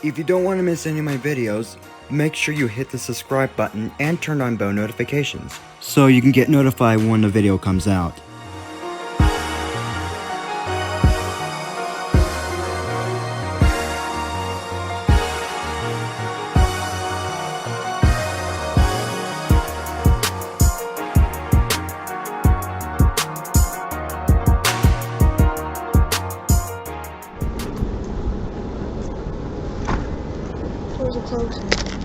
If you don't want to miss any of my videos, make sure you hit the subscribe button and turn on bell notifications so you can get notified when the video comes out. Doors are closing.